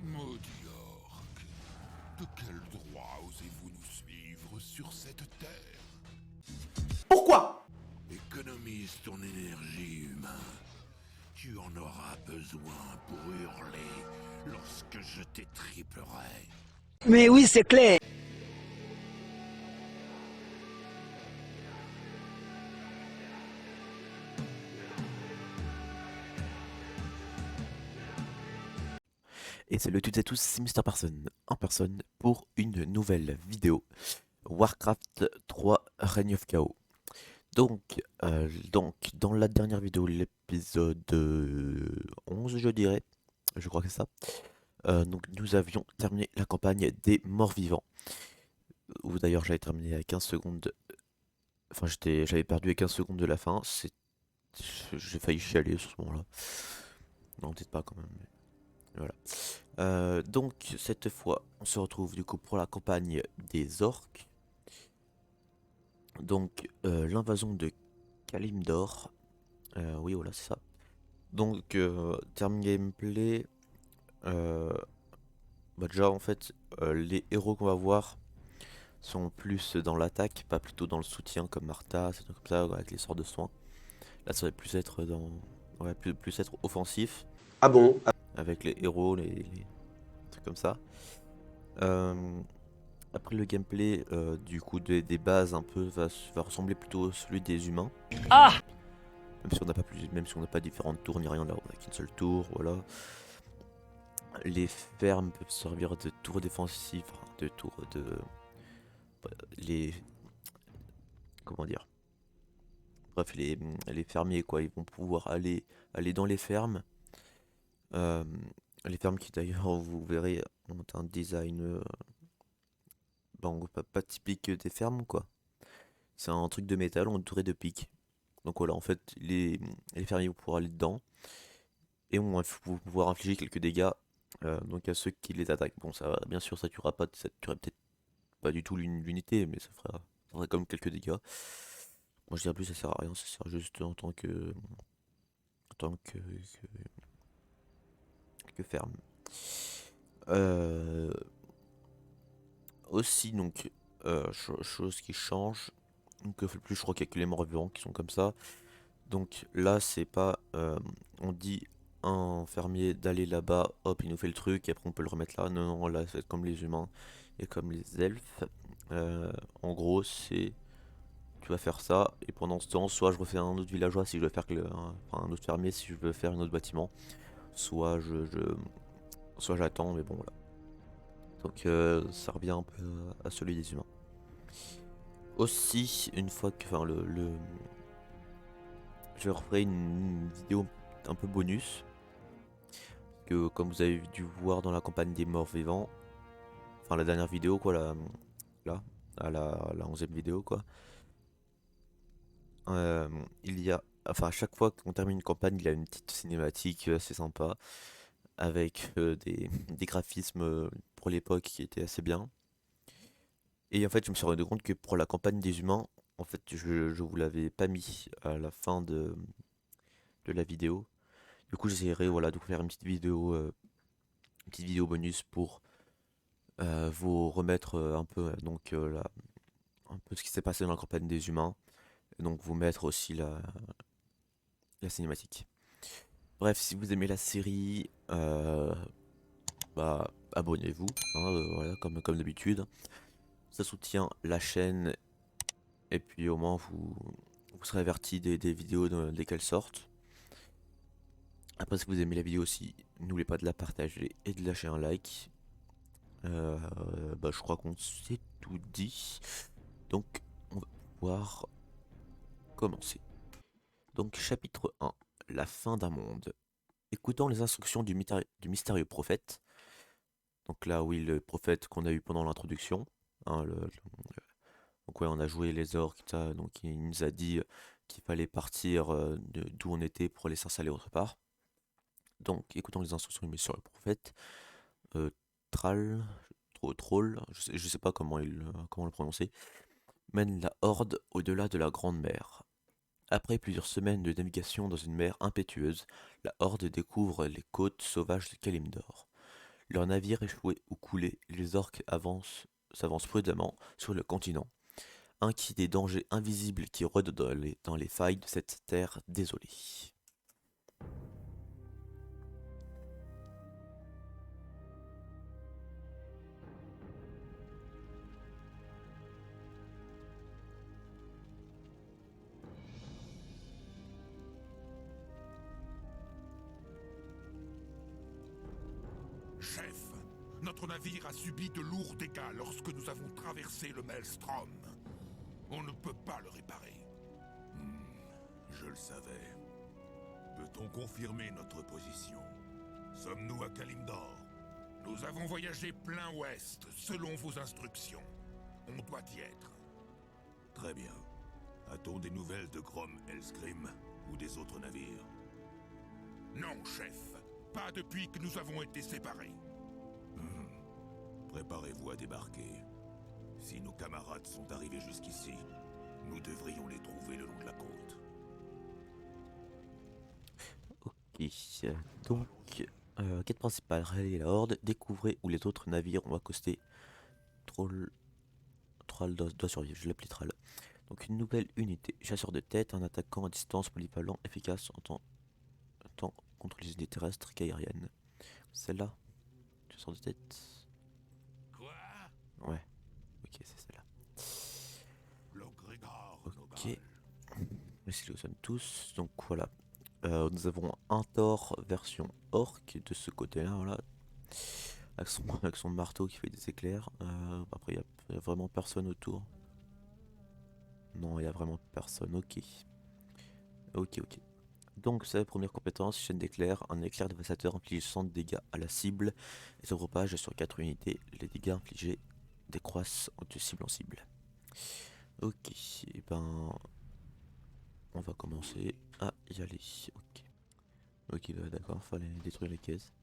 Maudit orc, de quel droit osez-vous nous suivre sur cette terre? Pourquoi? Économise ton énergie, humain. Tu en auras besoin pour hurler lorsque je t'étriperai. Mais oui, c'est clair. Et salut à toutes et à tous, c'est Mister Person en personne pour une nouvelle vidéo Warcraft 3 Reign of Chaos. Donc, dans la dernière vidéo, l'épisode 11 je dirais, je crois que c'est ça, donc nous avions terminé la campagne des morts vivants, où d'ailleurs j'avais terminé à 15 secondes, enfin j'avais perdu à 15 secondes de la fin, j'ai failli chialer sur ce moment là, non peut-être pas quand même, mais voilà. Donc cette fois, on se retrouve du coup pour la campagne des orques. Donc l'invasion de Kalimdor. Oui, voilà, c'est ça. Donc terme gameplay. euh, Bah déjà en fait, les héros qu'on va voir sont plus dans l'attaque, pas plutôt dans le soutien comme Martha, c'est comme ça avec les sorts de soins. Là, ça va plus être dans, ouais, plus être offensif Ah bon? avec les héros, les trucs comme ça. Euh, Après le gameplay du coup des bases un peu va ressembler plutôt à celui des humains. Ah! Même si on n'a pas plus, même si on n'a pas différentes tours ni rien là, on a qu'une seule tour, voilà. Les fermes peuvent servir de tours défensives, enfin, de tours de les comment dire. Bref, les fermiers quoi, ils vont pouvoir aller dans les fermes. Euh, les fermes qui d'ailleurs vous verrez ont un design bon, pas typique des fermes quoi. C'est un truc de métal entouré de pics. Donc voilà, en fait, les fermiers vont pouvoir aller dedans et vont pouvoir infliger quelques dégâts donc à ceux qui les attaquent. Bon, ça, bien sûr, ça tuerait peut-être pas du tout l'unité, mais ça ferait comme quelques dégâts. Moi, je dirais plus, ça sert à rien, ça sert juste en tant que ferme. Euh, Aussi, donc, chose qui change. Donc, plus, je crois qu'il y a que les morts vivants qui sont comme ça. Donc là, c'est pas. On dit à un fermier d'aller là-bas, hop, il nous fait le truc, et après on peut le remettre là. Non, non, là, c'est comme les humains et comme les elfes. En gros, c'est. Tu vas faire ça, et pendant ce temps, soit je refais un autre villageois si je veux faire enfin, un autre fermier si je veux faire un autre bâtiment, soit soit j'attends, mais bon, voilà. Donc ça revient un peu à celui des humains. Aussi, une fois que. Enfin, je referai une vidéo un peu bonus que comme vous avez dû voir dans la campagne des morts vivants, enfin la dernière vidéo quoi, là, à la 11e vidéo quoi, il y a, enfin à chaque fois qu'on termine une campagne, il y a une petite cinématique assez sympa, avec des graphismes pour l'époque qui étaient assez bien. Et en fait je me suis rendu compte que pour la campagne des humains, en fait je vous l'avais pas mis à la fin de la vidéo. Du coup j'essaierai voilà, de vous faire une petite vidéo bonus pour vous remettre un peu un peu ce qui s'est passé dans la campagne des humains, et donc vous mettre aussi la cinématique. Bref, si vous aimez la série, bah abonnez-vous, hein, voilà, comme d'habitude. Ça soutient la chaîne, et puis au moins vous serez averti des vidéos dès qu'elles sortent. Après, si vous aimez la vidéo aussi, n'oubliez pas de la partager et de lâcher un like. Bah, je crois qu'on s'est tout dit. Donc, on va pouvoir commencer. Donc chapitre 1, la fin d'un monde. Écoutant les instructions du mystérieux prophète, donc là oui le prophète qu'on a eu pendant l'introduction, hein, donc ouais on a joué les orques, donc il nous a dit qu'il fallait partir d'où on était pour aller s'installer autre part. Donc écoutant les instructions du mystérieux prophète, euh, Thrall, Troll, je sais pas comment le prononcer, mène la horde au-delà de la grande mer. Après plusieurs semaines de navigation dans une mer impétueuse, la Horde découvre les côtes sauvages de Kalimdor. Leurs navires échoués ou coulés, les orques s'avancent prudemment sur le continent, inquiets des dangers invisibles qui rôdent dans les failles de cette terre désolée. Chef, notre navire a subi de lourds dégâts lorsque nous avons traversé le Maelstrom. On ne peut pas le réparer. Je le savais. Peut-on confirmer notre position? Sommes-nous à Kalimdor? Nous avons voyagé plein ouest, selon vos instructions. On doit y être. Très bien. A-t-on des nouvelles de Grom Elsgrim ou des autres navires? Non, chef. Pas depuis que nous avons été séparés. Préparez-vous à débarquer. Si nos camarades sont arrivés jusqu'ici, nous devrions les trouver le long de la côte. Ok, donc, quête principale, rallier la horde, découvrez où les autres navires ont accosté. Troll doit survivre, je l'appelle Thrall. Donc une nouvelle unité, chasseur de tête, un attaquant à distance polyvalent, efficace en temps contre les unités terrestres qu'aériennes. Celle-là, chasseur de tête. Quoi? Ouais, ok, c'est celle-là. Ok, merci les sonne tous. Donc voilà, nous avons un Thor version orc de ce côté-là, voilà, avec son marteau qui fait des éclairs. Après, il y a vraiment personne autour. Non, il y a vraiment personne. Ok, ok. Donc, sa première compétence, chaîne d'éclairs. Un éclair dévastateur inflige 100 dégâts à la cible et se propage sur 4 unités. Les dégâts infligés décroissent de cible en cible. Ok, et ben on va commencer à y aller. Ok, bah, d'accord, fallait détruire les caisses.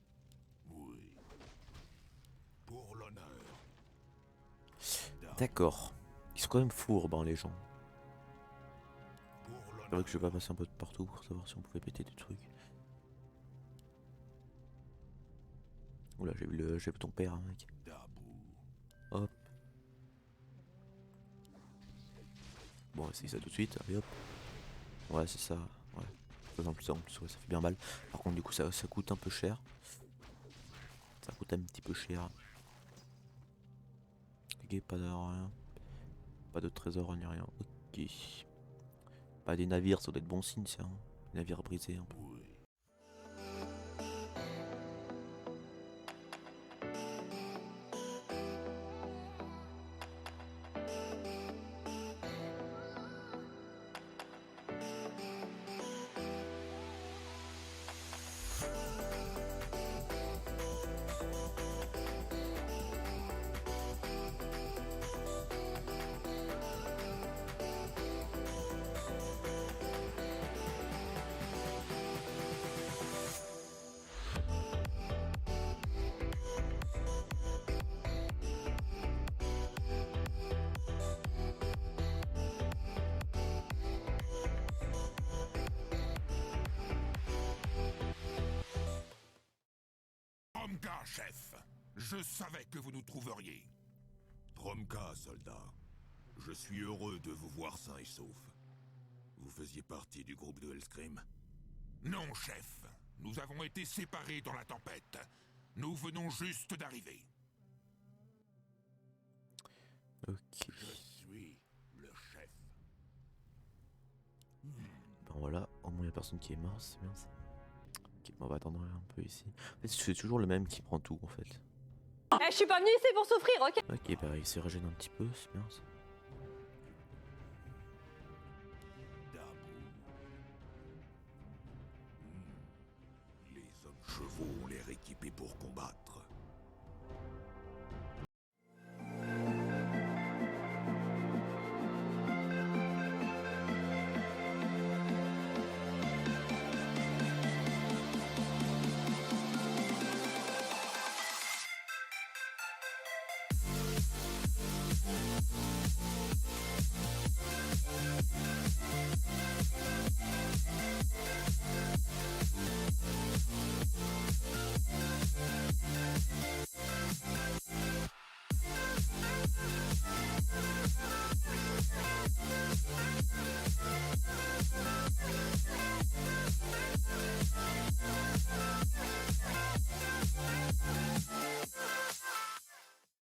Oui. Pour l'honneur. D'accord, ils sont quand même fourbes, hein, les gens. Pour C'est vrai l'honneur. que je vais pas passer un peu de partout pour savoir si on pouvait péter des trucs. Oula, j'ai vu ton père, hein, mec. Hop. Bon, on va essayer ça tout de suite. Allez hop. Ouais, c'est ça. Ouais. En plus, ouais, ça fait bien mal. Par contre, du coup, ça coûte un peu cher. Ça coûte un petit peu cher. Ok, pas de rien. Pas de trésor ni rien. Ok. Pas des navires, ça doit être bon signe, ça. Hein. Des navires brisés un peu. Tromka, chef. Je savais que vous nous trouveriez. Tromka, soldat. Je suis heureux de vous voir sain et sauf. Vous faisiez partie du groupe de Hellscream? Non, chef. Nous avons été séparés dans la tempête. Nous venons juste d'arriver. Ok. Je suis le chef. Ben voilà, au moins il n'y a personne qui est mort, c'est bien ça. Ok, on va attendre un peu ici. En fait, c'est toujours le même qui prend tout en fait. Eh, je suis pas venu ici pour souffrir, ok? Ok, bah il se régène un petit peu, c'est bien ça. Les hommes chevaux ont l'air équipés pour combattre.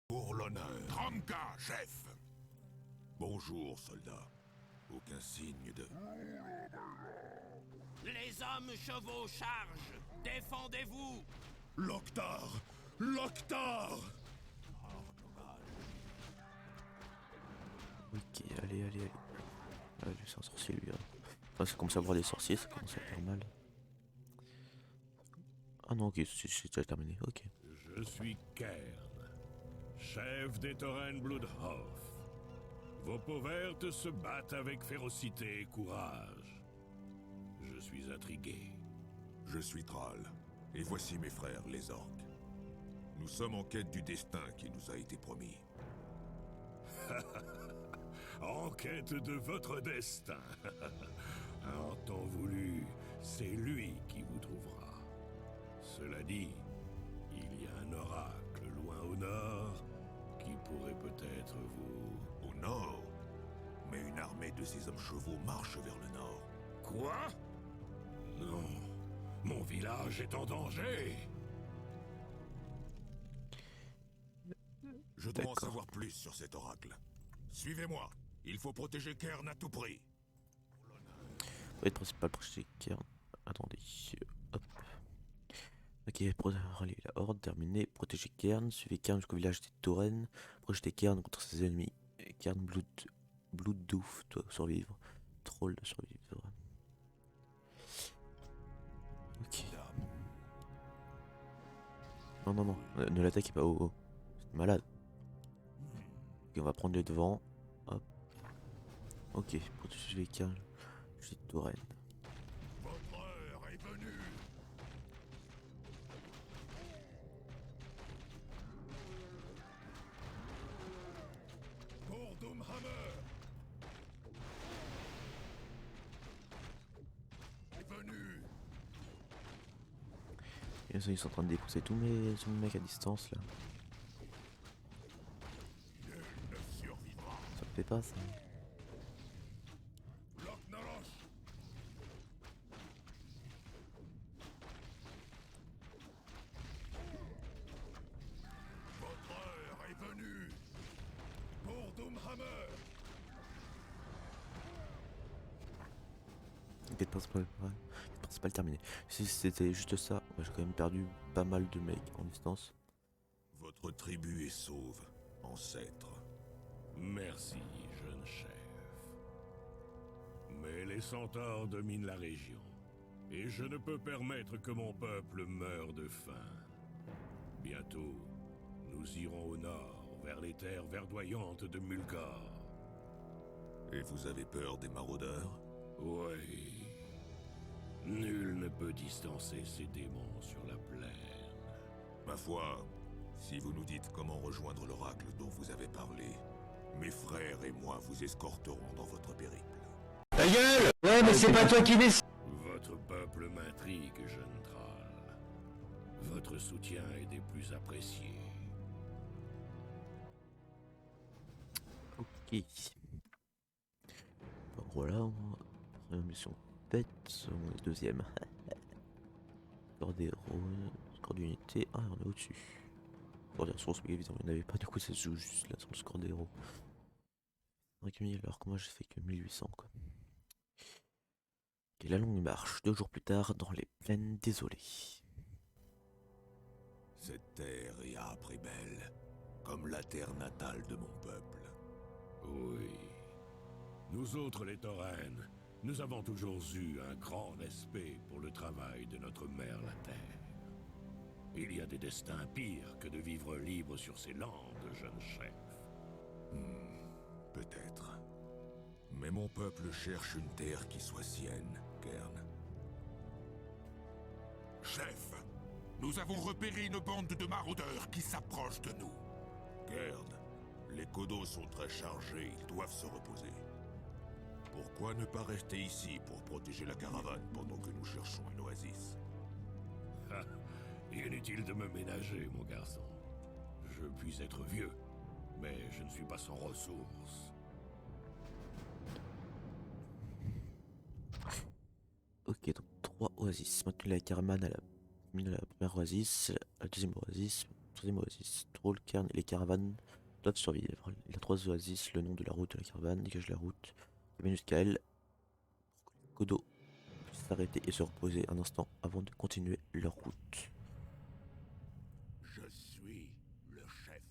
Pour l'honneur. Tromka, chef. Bonjour, soldat. Aucun signe de... Les hommes chevaux chargent. Défendez-vous. Loktar! Loktar! Ok, allez. Allez, c'est un sorcier lui. Hein. Enfin, c'est comme ça voir les sorciers, ça commence à faire mal. Ah non, ok, c'est déjà terminé, ok. Je suis Kern, chef des Tauren Bloodhoff. Vos peaux vertes se battent avec férocité et courage. Je suis intrigué. Je suis Thrall, et voici mes frères, les orques. Nous sommes en quête du destin qui nous a été promis. En quête de votre destin. En temps voulu, c'est lui qui vous trouvera. Cela dit, il y a un oracle loin au nord qui pourrait peut-être vous... Au nord? Mais une armée de ces hommes chevaux marche vers le nord. Quoi? Non, mon village est en danger. Je dois en savoir plus sur cet oracle. Suivez-moi. Il faut protéger Kern à tout prix. Être principal protéger Kern. Attendez. Hop. Ok, rallier la horde, terminé. Protéger Kern. Suivez Kern jusqu'au village des Tauren. Projeter Kern contre ses ennemis. Kern Bloodhoof doit survivre. Troll de survivre. Ok. Non. Ne l'attaquez pas. Oh. C'est malade. Ok, on va prendre les devants. Hop. Ok, protéger Kern. Je suis Tauren. Votre heure est venue. Pour Doomhammer est venu. Et ils sont en train de dépousser tous mes mecs à distance là. Nul ne survivra. Ça me fait pas ça. Loknarosh. Votre heure est venue. Pour Doomhammer. Quête principale terminée. Si c'était juste ça, j'ai quand même perdu pas mal de mecs en distance. Votre tribu est sauve, ancêtre. Merci, jeune chef. Mais les centaures dominent la région. Et je ne peux permettre que mon peuple meure de faim. Bientôt, nous irons au nord, vers les terres verdoyantes de Mulgore. Et vous avez peur des maraudeurs? Oui. Nul ne peut distancer ces démons sur la plaine. Ma foi, si vous nous dites comment rejoindre l'oracle dont vous avez parlé, mes frères et moi vous escorterons dans votre périple. Ta gueule! Ouais, mais c'est pas toi qui décide. Votre peuple m'intrigue, jeune Thrall. Votre soutien est des plus appréciés. Ok. Bon, voilà, première mission pète, on est deuxième. Score des héros, score d'unité, ah on est au-dessus. Score des ressources, mais évidemment il n'y en avait pas, du coup ça se joue juste là sur le score des héros. 5000 alors que moi j'ai fait que 1800 quoi. Et la longue marche, 2 jours plus tard, dans les plaines désolées. Cette terre est âpre et belle, comme la terre natale de mon peuple. Oui. Nous autres les Tauren, nous avons toujours eu un grand respect pour le travail de notre mère la Terre. Il y a des destins pires que de vivre libre sur ces landes, jeune chef. Peut-être. Mais mon peuple cherche une terre qui soit sienne, Kern. Chef, nous avons repéré une bande de maraudeurs qui s'approche de nous. Kern, Les Kodos sont très chargés, ils doivent se reposer. Pourquoi ne pas rester ici pour protéger la caravane pendant que nous cherchons une oasis? Inutile de me ménager, mon garçon. Je puis être vieux, mais je ne suis pas sans ressources. Ok, donc 3 oasis. Maintenant la caravane à la première oasis, la deuxième oasis, la troisième oasis. Trollcairn et les caravanes doivent survivre. Il y a 3 oasis, le nom de la route de la caravane, dégage la route. Jusqu'à elle, Kodo puisse s'arrêter et se reposer un instant avant de continuer leur route. Je suis le chef.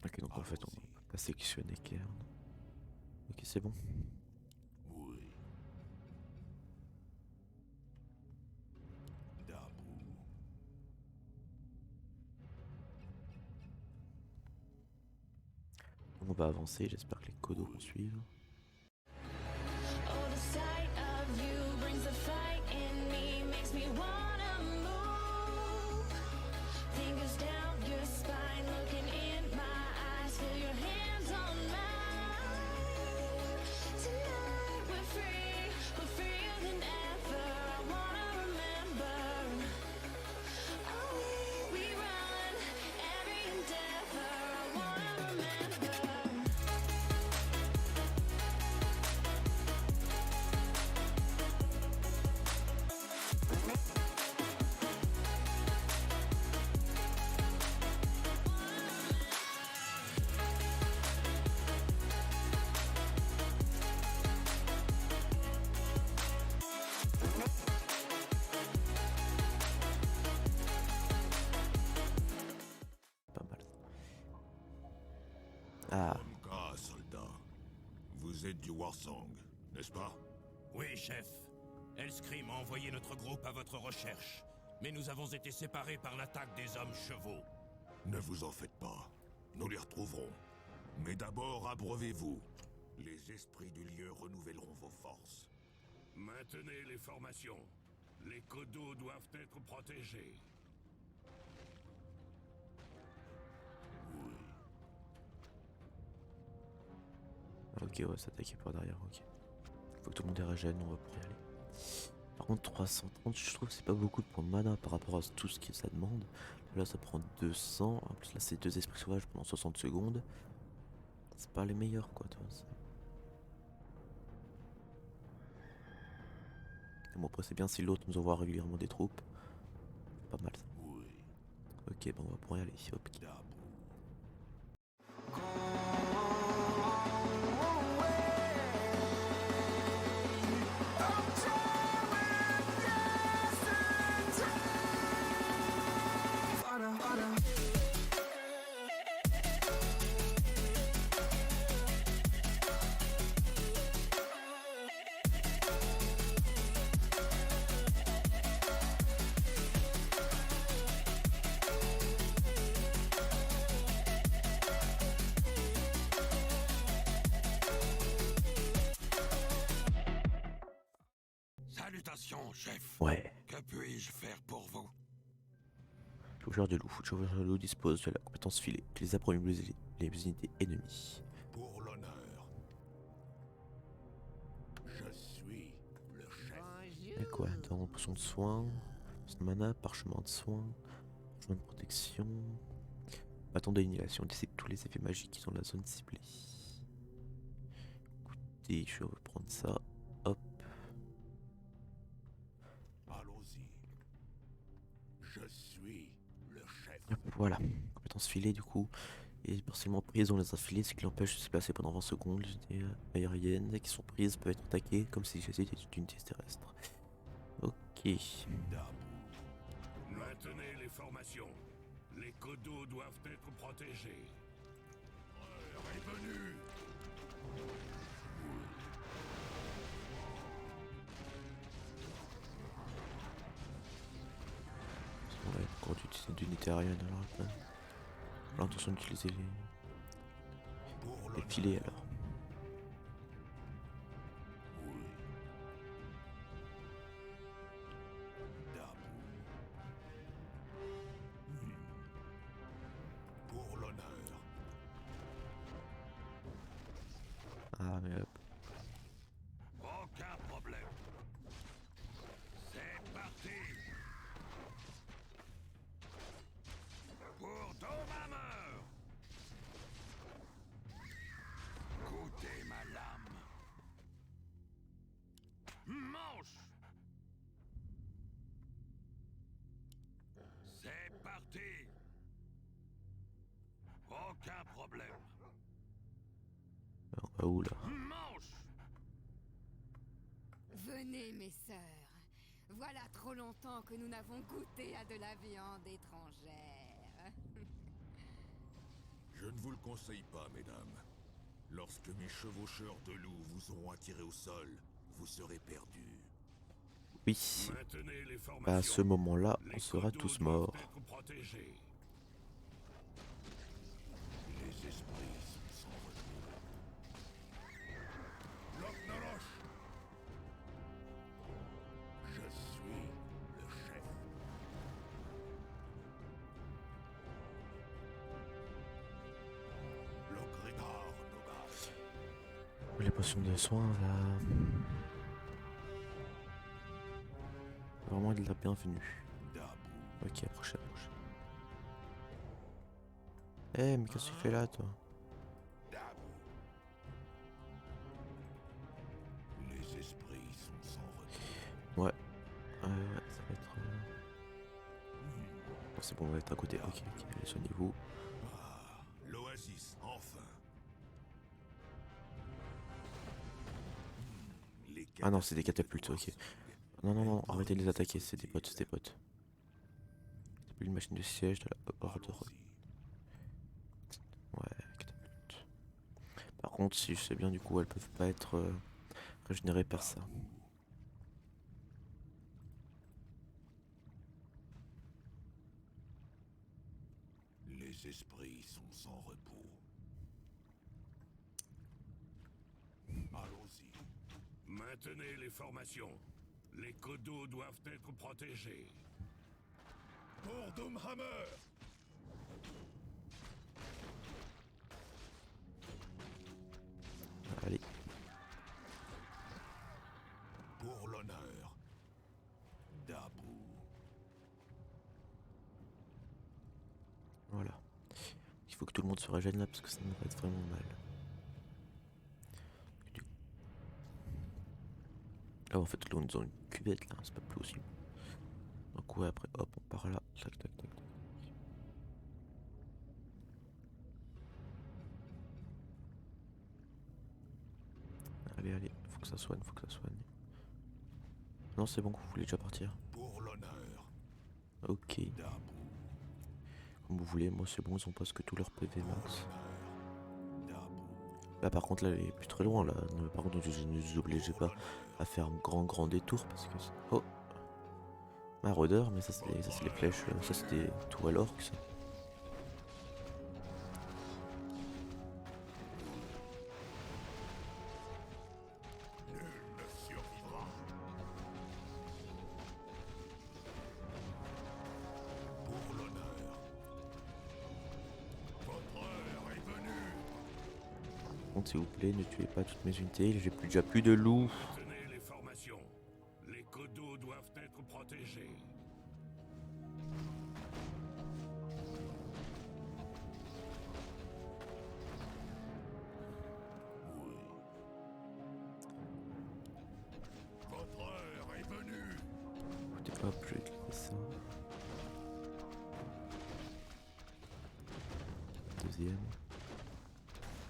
Ok, donc en fait on peut pas sélectionner Cairn. Ok, c'est bon. Oui. Dabu. On va avancer, j'espère que les Kodo vont suivre. Oh, the sight of you brings the fight in me, makes me wanna move. Fingers down your spine, looking in my eyes, feel your hands on mine. Tonight we're freer than ever. I wanna remember. Oh, we run every endeavor. I wanna remember. Pas mal. Ah, Bonka, soldat. Vous êtes du Warsong, n'est-ce pas? Oui, chef. Elscrim a envoyé notre groupe à votre recherche. Mais nous avons été séparés par l'attaque des hommes chevaux. Ne vous en faites pas. Nous les retrouverons. Mais d'abord, abreuvez-vous. Les esprits du lieu renouvelleront vos forces. Maintenez les formations. Les Kodos doivent être protégés. ok, ouais, s'attaquer par derrière, ok. Faut que tout le monde est régène, on va pouvoir y aller. Par contre, 330, je trouve que c'est pas beaucoup de points de mana par rapport à tout ce que ça demande. Là, ça prend 200. En plus, là, c'est 2 esprits sauvages pendant 60 secondes. C'est pas les meilleurs, quoi, tu vois. Et bon, après, c'est bien si l'autre nous envoie régulièrement des troupes. C'est pas mal ça. Ok, bon, on va pouvoir y aller. Hop. Salutations, chef. Ouais. Que puis-je faire pour vous? Le joueur de loup. Le joueur de loup dispose de la compétence filet qui les a pour immobiliser les unités ennemies. Pour l'honneur. Je suis le chef. Et quoi? Dans potion de soin, potion de mana, parchemin de soin, parchemin de protection, bâton d'annihilation, dissipe tous les effets magiques qui sont dans la zone ciblée. Écoutez, je vais reprendre ça. Hop. Allons-y. Je suis le chef. Hop, voilà. Compétence filet du coup. Et partiellement prises dans les affilés, ce qui l'empêche de se placer pendant 20 secondes. Les unités aériennes qui sont prises peuvent être attaquées comme si c'était des unités terrestres. Ok. Maintenez les formations. Les Kodos doivent être protégés. L'heure est venue. On va encore utiliser d'unités aériennes alors après. On a l'intention d'utiliser les filets alors. Pour l'honneur. problème. On va où là? Mange! Venez, mes sœurs. Voilà trop longtemps que nous n'avons goûté à de la viande étrangère. Je ne vous le conseille pas, mesdames. Lorsque mes chevaucheurs de loups vous auront attiré au sol, vous serez perdus. Oui. Maintenez les formations. Bah, à ce moment-là, on Les sera coteaux tous doivent morts. être protégés. Les esprits sont sans repos. Loknorosh! Je suis le chef. Lokregar Nogas. Les potions de soins là. Vraiment il l'a bienvenue. Dabu. Ok, prochaine. Eh mais qu'est-ce que tu fais là toi? Dabu. Les esprits sont sans repos. Ouais. Ouais, ça va être... Bon, c'est bon, on va être à côté. Ok, allez, soignez-vous. Ah, l'oasis, enfin. Les Ah non, c'est des catapultes, ok. Non, arrêtez de les attaquer, c'est des potes, C'est plus une machine de siège de la horde. Ouais, catapulte. Par contre, si je sais bien, du coup, elles peuvent pas être régénérées par ça. Les esprits sont sans repos. Allons-y. Maintenez les formations. Les coteaux doivent être protégés. Pour Doomhammer! Allez, Pour l'honneur. Dabu. voilà. Il faut que tout le monde se régène là parce que ça me va être vraiment mal. Ah, en fait, là on est dans une cuvette là, c'est pas possible. Donc, ouais, après, hop, on part là. Tac, tac, tac. Allez, faut que ça soigne. Non, c'est bon, vous voulez déjà partir. Pour l'honneur. Ok, Dabu. comme vous voulez, moi c'est bon, ils ont presque tout leur PV max. Dabu. Là par contre, là, elle est plus très loin là. Par contre, je ne vous obligez pas à faire un grand détour parce que... Oh, maraudeur, mais ça c'est les flèches, ça c'est des tout à l'orque ça. Nul ne survivra. Pour l'honneur. Votre heure est venue. Par contre, s'il vous plaît, ne tuez pas toutes mes unités, j'ai déjà plus de loups. Maintenez les formations. Les coteaux doivent être protégés. Votre heure est venue. Écoutez, hop, je vais cliquer ça. Deuxième.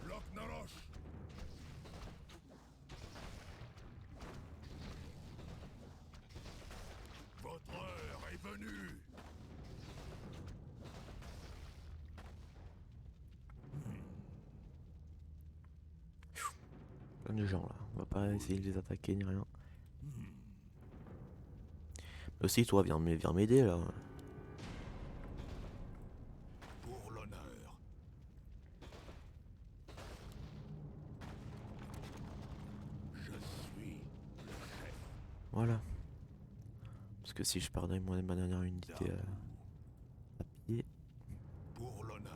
Loknorosh. Votre heure est venue. Plein de gens là, on va pas essayer de les attaquer ni rien. Mais aussi toi, viens m'aider là. Pour l'honneur. Je suis le chef. Voilà. Parce que si je perdais ma dernière unité à pied, Pour l'honneur.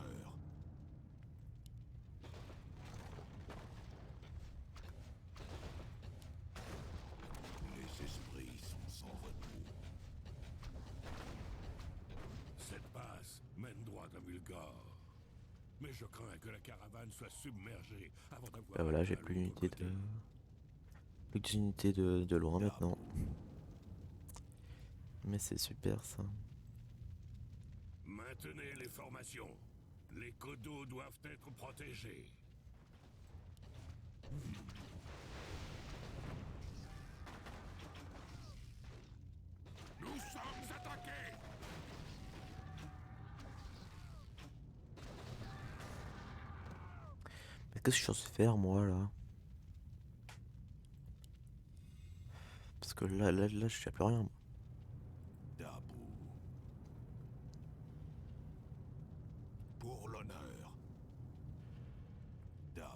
Les esprits sont sans repos. Cette passe mène droit à Mulgore. Mais je crains que la caravane soit submergée avant d'avoir... bah voilà, atteint j'ai plus l'autre d'unités côté. de... Plus d'unités de loin maintenant. Mais c'est super ça. Maintenez les formations. Les Kodo doivent être protégés. Nous sommes attaqués! Mais qu'est-ce que je suis censé faire moi là? Parce que là je sais plus rien. Debout. Pour l'honneur. Debout.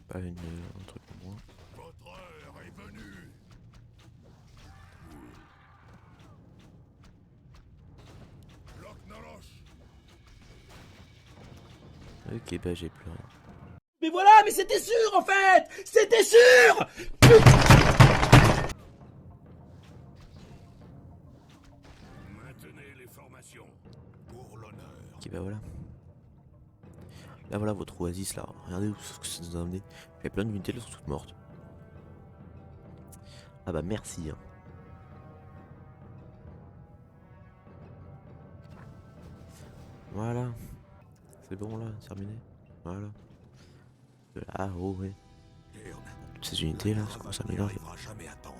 Pas un truc pour moi. Votre heure est venue! Loch-Nolosh! Ok, bah j'ai plus rien. Mais voilà, mais c'était sûr en fait. C'était sûr. Maintenez les formations. Pour l'honneur. Ok, bah voilà. Là voilà votre oasis là. Regardez où ce que ça nous a amené. J'avais plein d'unités, elles sont toutes mortes. Ah bah merci. Hein. Voilà. C'est bon là, c'est terminé. Voilà. De là, oh ouais. Toutes ces unités là, ça commence à m'énerver. Jamais à temps.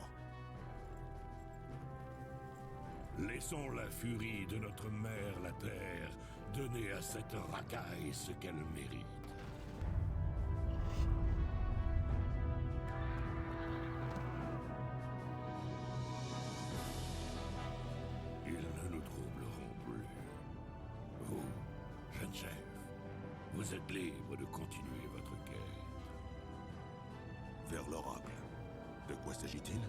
Laissons la furie de notre mère, la terre, donner à cette racaille ce qu'elle mérite. Ils ne nous troubleront plus. Vous, jeune chef, vous êtes libre de continuer votre quête. Vers l'oracle. De quoi s'agit-il?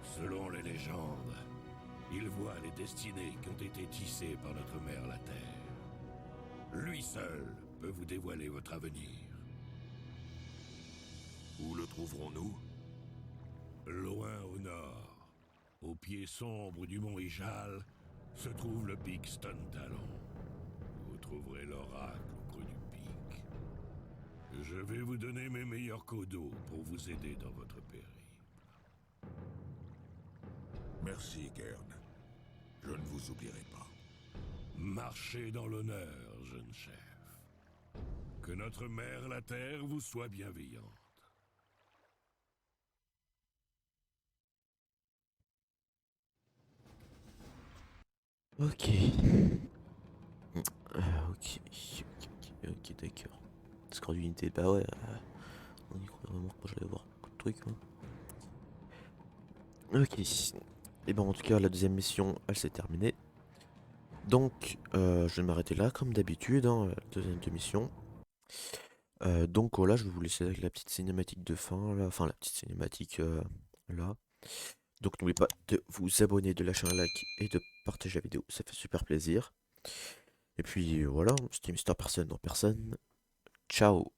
Selon les légendes, il voit les destinées qui ont été tissées par notre mère la Terre. Lui seul peut vous dévoiler votre avenir. Où le trouverons-nous? Loin au nord, au pied sombre du mont Ijal, se trouve le pic Stone Talon. Vous trouverez l'oracle au creux du pic. Je vais vous donner mes meilleurs Kodo pour vous aider dans votre périple. Merci, Kern. Je ne vous oublierai pas. Marchez dans l'honneur, jeune chef. Que notre mère la Terre vous soit bienveillante. Ok. Ok, d'accord. Score d'unité, bah ouais. On y croit vraiment quand j'allais voir beaucoup de trucs. Hein. Ok. Et ben en tout cas, la deuxième mission, elle s'est terminée. Donc, je vais m'arrêter là, comme d'habitude, hein, la deuxième mission. Donc voilà, je vais vous laisser avec la petite cinématique de fin, là. Enfin, la petite cinématique là. Donc n'oubliez pas de vous abonner, de lâcher un like et de partager la vidéo, ça fait super plaisir. Et puis voilà, c'était Mister Personne dans Personne. Ciao.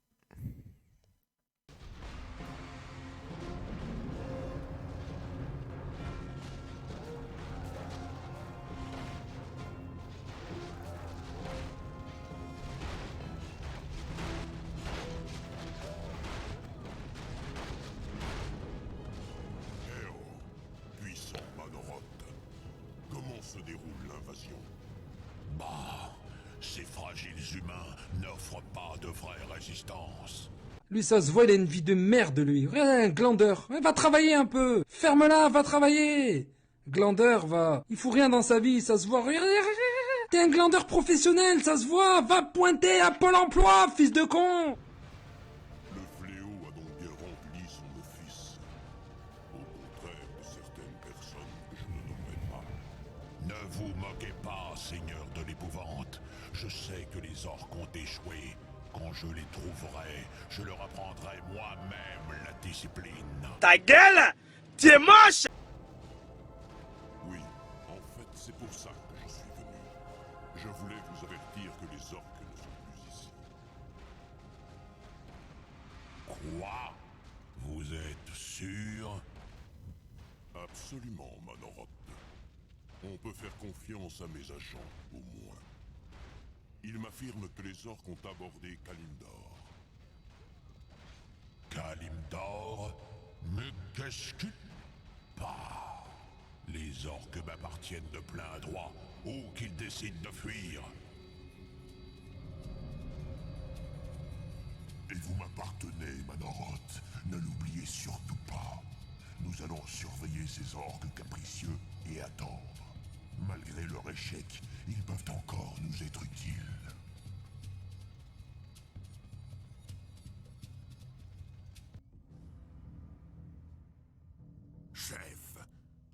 Puissant Manoroth, comment se déroule l'invasion? Bah, ces fragiles humains n'offrent pas de vraie résistance. Lui, ça se voit, il a une vie de merde, lui. Regarde, un glandeur. Va travailler un peu. Ferme-la, va travailler. Glandeur, va. Il fout rien dans sa vie, ça se voit. Regarde. T'es un glandeur professionnel, ça se voit. Va pointer à Pôle emploi, fils de con. Le fléau a donc bien rempli son office. Au contraire de certaines personnes que je ne nommerai pas. Ne vous moquez pas, seigneur de l'épouvante. Je sais que les orques ont échoué. Quand je les trouverai, je leur apprendrai moi-même la discipline. Ta gueule. T'es moche. Oui, en fait, c'est pour ça que je suis venu. Je voulais vous avertir que les orques ne sont plus ici. Quoi? Vous êtes sûr? Absolument, Manoroth. On peut faire confiance à mes agents, au moins. Ils m'affirment que les orques ont abordé Kalimdor. Kalimdor? Mais qu'est-ce que... Les orques m'appartiennent de plein droit, ou qu'ils décident de fuir. Et vous m'appartenez, Manoroth. Ne l'oubliez surtout pas. Nous allons surveiller ces orques capricieux et attendre. Malgré leur échec, ils peuvent encore nous être utiles. Chef,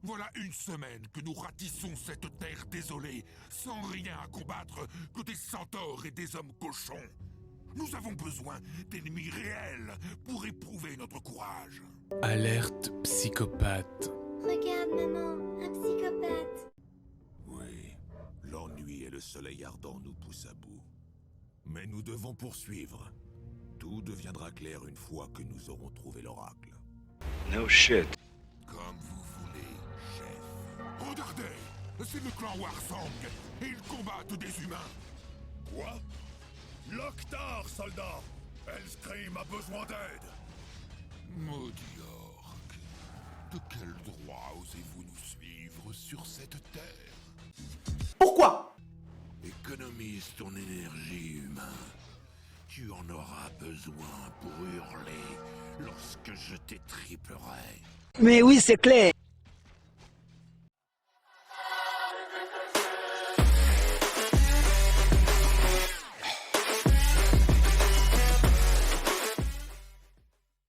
voilà une semaine que nous ratissons cette terre désolée, sans rien à combattre que des centaures et des hommes cochons. Nous avons besoin d'ennemis réels pour éprouver notre courage. Alerte psychopathe. Regarde, maman, un psychopathe. Oui, l'ennui et le soleil ardent nous poussent à bout. Mais nous devons poursuivre. Tout deviendra clair une fois que nous aurons trouvé l'oracle. No shit. Comme vous voulez, chef. Regardez, c'est le clan Warsong, et ils combattent des humains. Quoi? Loktar, soldat! Hellscream a besoin d'aide! Maudit orc, de quel droit osez-vous nous suivre sur cette terre? Pourquoi? Économise ton énergie, humain. Tu en auras besoin pour hurler lorsque je t'étriperai. Mais oui, c'est clair.